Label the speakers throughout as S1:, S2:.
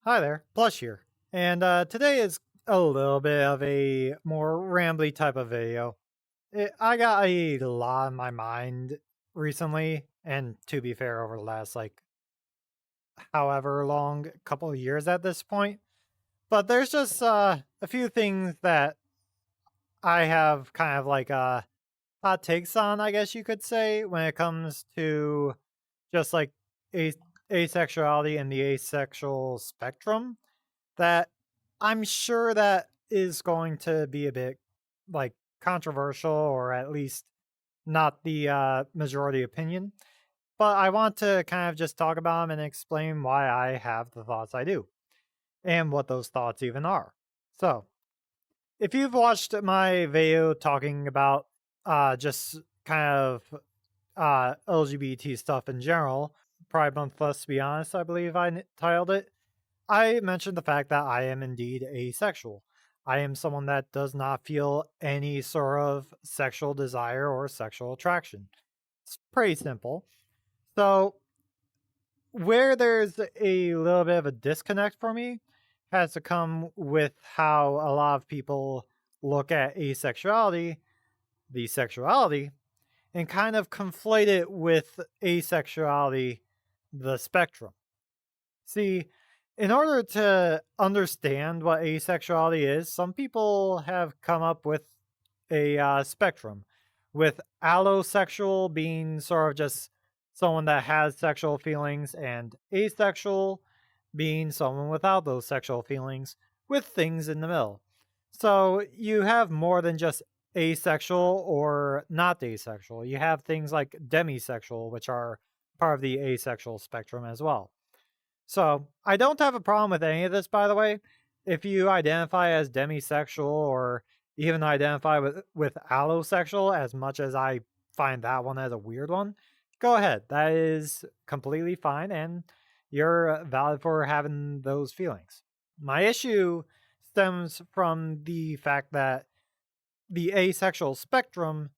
S1: Hi there, Plush here. And today is a little bit of a more rambly type of video. I got a lot on my mind recently, and to be fair, over the last however long, couple of years at this point. But there's just a few things that I have kind of hot takes on, I guess you could say, when it comes to just like a- asexuality and the asexual spectrum that I'm sure that is going to be a bit controversial or at least not the majority opinion. But I want to kind of just talk about them and explain why I have the thoughts I do and what those thoughts even are. So, if you've watched my video talking about just kind of LGBT stuff in general, Pride Month, let's be honest, I believe titled it. I mentioned the fact that I am indeed asexual. I am someone that does not feel any sort of sexual desire or sexual attraction. It's pretty simple. So, where there's a little bit of a disconnect for me has to come with how a lot of people look at asexuality, the sexuality, and kind of conflate it with asexuality, the spectrum. See, in order to understand what asexuality is, some people have come up with a spectrum, with allosexual being sort of just someone that has sexual feelings, and asexual being someone without those sexual feelings, with things in the middle. So you have more than just asexual or not asexual. You have things like demisexual, which are part of the asexual spectrum as well. So, I don't have a problem with any of this, by the way. If you identify as demisexual or even identify with allosexual, as much as I find that one as a weird one, go ahead. That is completely fine, and you're valid for having those feelings. My issue stems from the fact that the asexual spectrum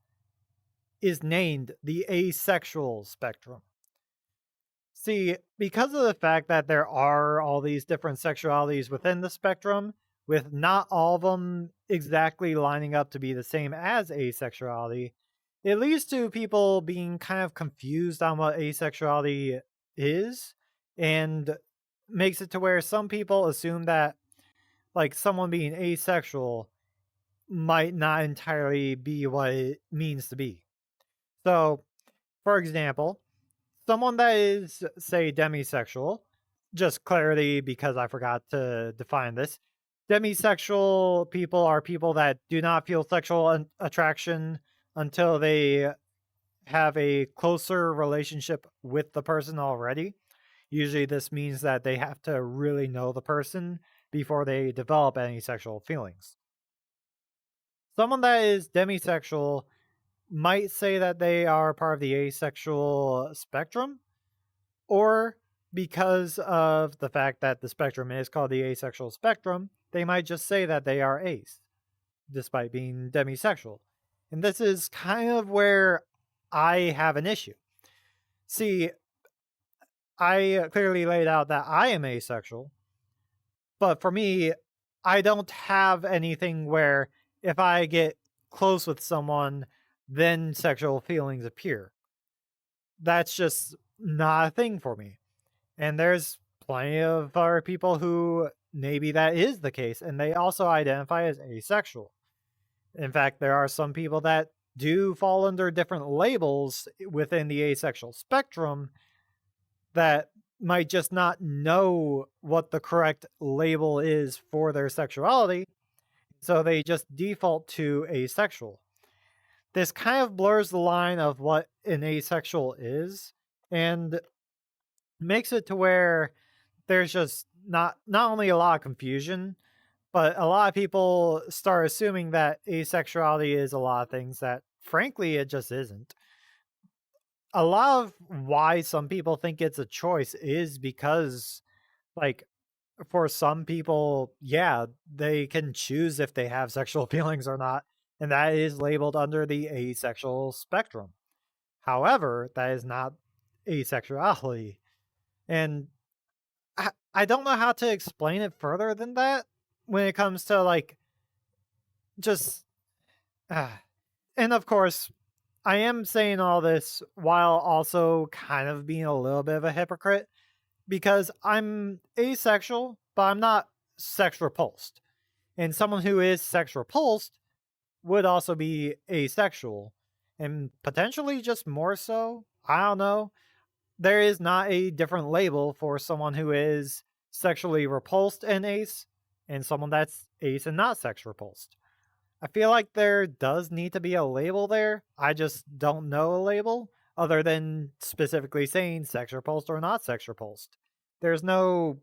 S1: is named the asexual spectrum. See, because of the fact that there are all these different sexualities within the spectrum, with not all of them exactly lining up to be the same as asexuality, it leads to people being kind of confused on what asexuality is, and makes it to where some people assume that, someone being asexual might not entirely be what it means to be. So, for example, someone that is, say, demisexual, just clarity because I forgot to define this. Demisexual people are people that do not feel sexual attraction until they have a closer relationship with the person already. Usually, this means that they have to really know the person before they develop any sexual feelings. Someone that is demisexual might say that they are part of the asexual spectrum, or because of the fact that the spectrum is called the asexual spectrum, they might just say that they are ace, despite being demisexual. And this is kind of where I have an issue. See, I clearly laid out that I am asexual, but for me, I don't have anything where if I get close with someone, then sexual feelings appear. That's just not a thing for me. And there's plenty of other people who maybe that is the case, and they also identify as asexual. In fact, there are some people that do fall under different labels within the asexual spectrum that might just not know what the correct label is for their sexuality, so they just default to asexual. This kind of blurs the line of what an asexual is and makes it to where there's just not only a lot of confusion, but a lot of people start assuming that asexuality is a lot of things that frankly it just isn't. A lot of why some people think it's a choice is because like for some people, yeah, they can choose if they have sexual feelings or not, and that is labeled under the asexual spectrum. However, that is not asexuality. And I don't know how to explain it further than that when it comes to like just uh, and of course I am saying all this while also kind of being a little bit of a hypocrite because I'm asexual, but I'm not sex repulsed. And someone who is sex repulsed would also be asexual and potentially just more so. I don't know. There is not a different label for someone who is sexually repulsed and ace and someone that's ace and not sex repulsed. I feel like there does need to be a label there. I just don't know a label other than specifically saying sex repulsed or not sex repulsed. There's no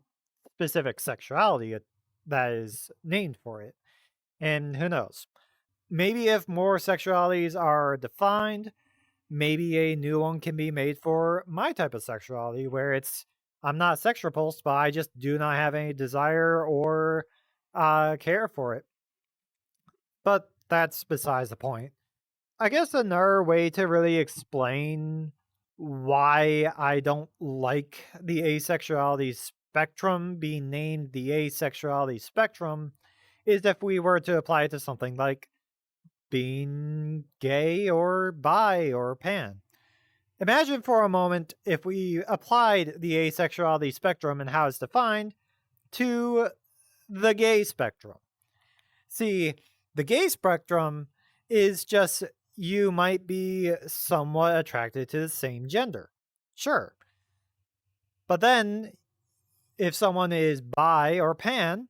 S1: specific sexuality that is named for it. And who knows? Maybe if more sexualities are defined, maybe a new one can be made for my type of sexuality where it's I'm not sex repulsed, but I just do not have any desire or care for it. But that's besides the point. I guess another way to really explain why I don't like the asexuality spectrum being named the asexuality spectrum is if we were to apply it to something like being gay or bi or pan. Imagine for a moment if we applied the asexuality spectrum and how it's defined to the gay spectrum. See, the gay spectrum is just you might be somewhat attracted to the same gender. Sure. But then if someone is bi or pan,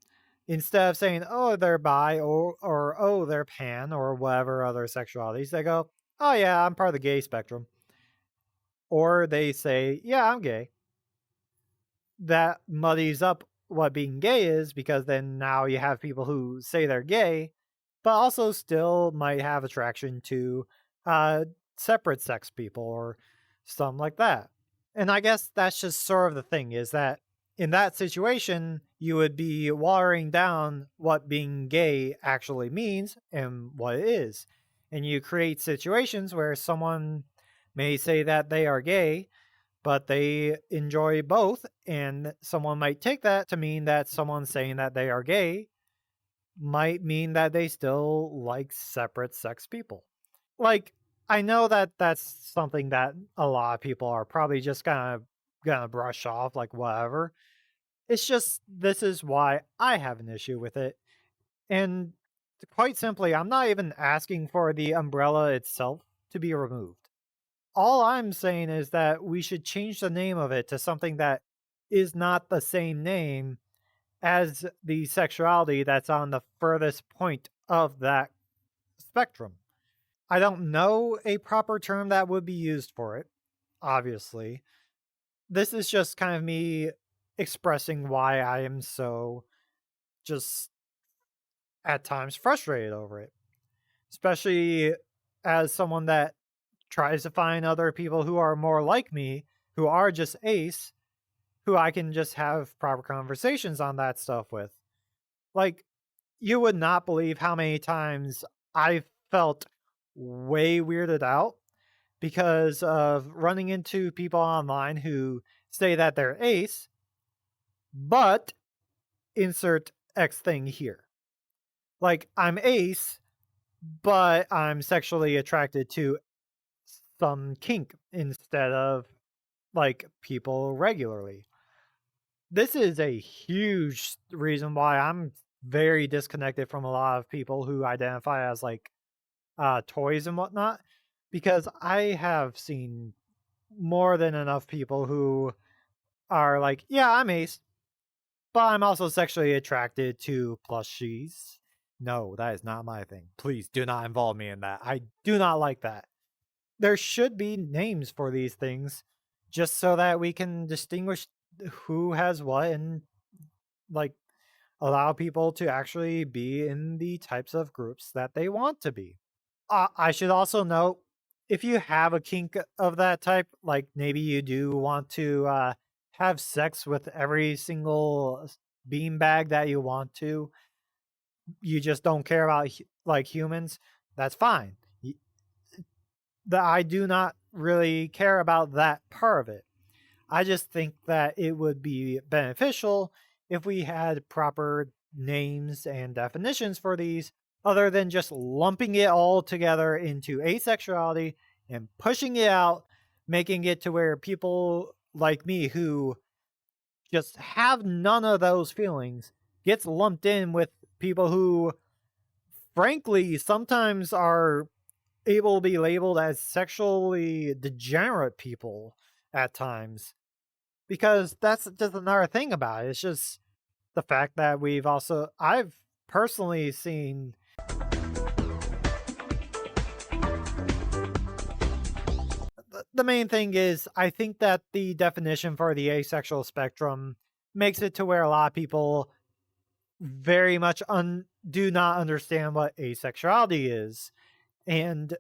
S1: instead of saying, oh, they're bi or oh, they're pan or whatever other sexualities, they go, oh, yeah, I'm part of the gay spectrum. Or they say, yeah, I'm gay. That muddies up what being gay is because then now you have people who say they're gay, but also still might have attraction to uh, separate sex people or something like that. And I guess that's just sort of the thing is that in that situation, you would be watering down what being gay actually means and what it is. And you create situations where someone may say that they are gay, but they enjoy both. And someone might take that to mean that someone saying that they are gay might mean that they still like separate sex people. Like, I know that that's something that a lot of people are probably just gonna brush off, like, whatever. It's just this is why I have an issue with it. And quite simply, I'm not even asking for the umbrella itself to be removed. All I'm saying is that we should change the name of it to something that is not the same name as the sexuality that's on the furthest point of that spectrum. I don't know a proper term that would be used for it, obviously. This is just kind of me expressing why I am so just at times frustrated over it, especially as someone that tries to find other people who are more like me, who are just ace, who I can just have proper conversations on that stuff with. Like, you would not believe how many times I felt way weirded out because of running into people online who say that they're ace, but insert X thing here. Like, I'm ace, but I'm sexually attracted to some kink instead of like people regularly. This is a huge reason why I'm very disconnected from a lot of people who identify as like toys and whatnot, because I have seen more than enough people who are like, yeah, I'm ace, but I'm also sexually attracted to plushies. No, that is not my thing. Please do not involve me in that. I do not like that. There should be names for these things just so that we can distinguish who has what and like allow people to actually be in the types of groups that they want to be. I should also note if you have a kink of that type, like maybe you do want to have sex with every single beanbag that you want to, you just don't care about like humans, that's fine. I do not really care about that part of it. I just think that it would be beneficial if we had proper names and definitions for these, other than just lumping it all together into asexuality and pushing it out, making it to where people like me who just have none of those feelings gets lumped in with people who frankly sometimes are able to be labeled as sexually degenerate people at times, because that's just another thing about it. It's just the fact that I've personally seen the main thing is, I think that the definition for the asexual spectrum makes it to where a lot of people very much do not understand what asexuality is. And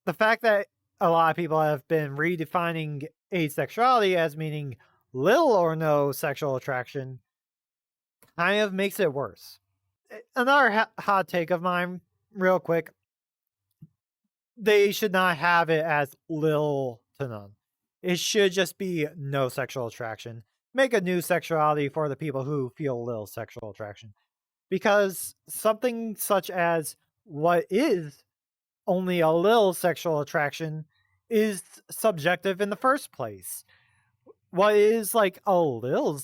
S1: the fact that a lot of people have been redefining asexuality as meaning little or no sexual attraction kind of makes it worse. Another hot take of mine, real quick, they should not have it as little to none. It should just be no sexual attraction. Make a new sexuality for the people who feel little sexual attraction. Because something such as what is only a little sexual attraction is subjective in the first place. What is like a little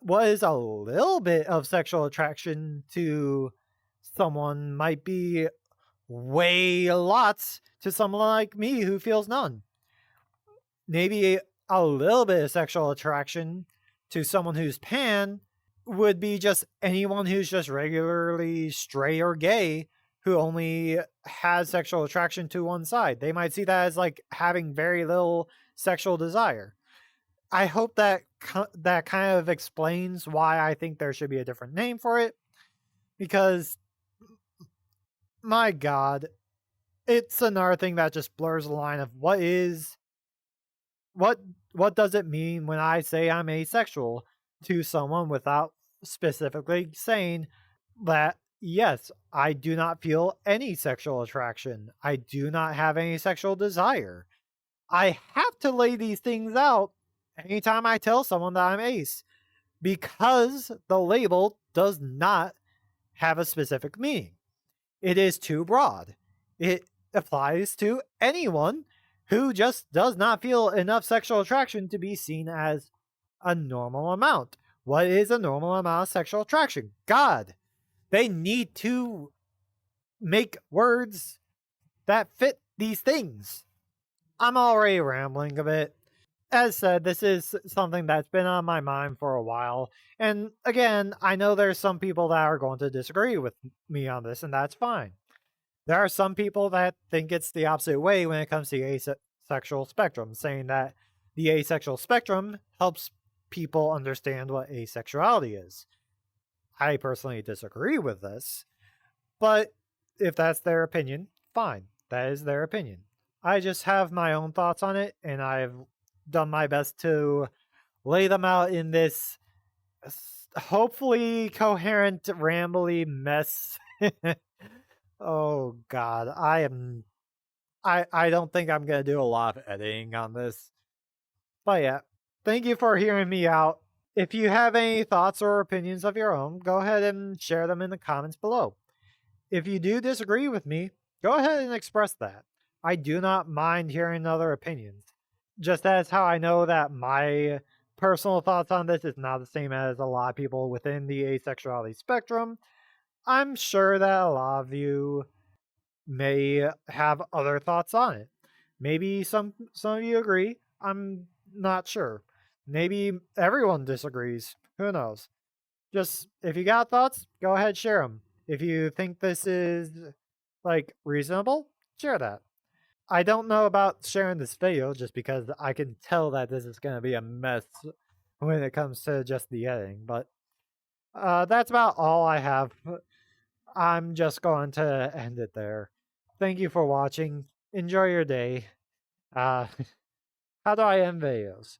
S1: what is a little bit of sexual attraction to someone might be way lots to someone like me who feels none. Maybe a little bit of sexual attraction to someone who's pan would be just anyone who's just regularly straight or gay who only has sexual attraction to one side. They might see that as like having very little sexual desire. I hope that that kind of explains why I think there should be a different name for it, because my god, it's another thing that just blurs the line of what what does it mean when I say I'm asexual to someone without specifically saying that yes, I do not feel any sexual attraction. I do not have any sexual desire. I have to lay these things out anytime I tell someone that I'm ace, because the label does not have a specific meaning. It is too broad. It applies to anyone who just does not feel enough sexual attraction to be seen as a normal amount. What is a normal amount of sexual attraction? God, they need to make words that fit these things. I'm already rambling a bit. As said, this is something that's been on my mind for a while. And again, I know there's some people that are going to disagree with me on this, and that's fine. There are some people that think it's the opposite way when it comes to the asexual spectrum, saying that the asexual spectrum helps people understand what asexuality is. I personally disagree with this, but if that's their opinion, fine. That is their opinion. I just have my own thoughts on it, and I've done my best to lay them out in this hopefully coherent, rambly mess. Oh god, I don't think I'm gonna do a lot of editing on this. But yeah, thank you for hearing me out. If you have any thoughts or opinions of your own, go ahead and share them in the comments below. If you do disagree with me, go ahead and express that. I do not mind hearing other opinions. Just as how I know that my personal thoughts on this is not the same as a lot of people within the asexuality spectrum, I'm sure that a lot of you may have other thoughts on it. Maybe some of you agree. I'm not sure. Maybe everyone disagrees. Who knows? Just if you got thoughts, go ahead, share them. If you think this is like reasonable, share that. I don't know about sharing this video just because I can tell that this is going to be a mess when it comes to just the editing, but that's about all I have. I'm just going to end it there. Thank you for watching. Enjoy your day. Uh, how do I end videos?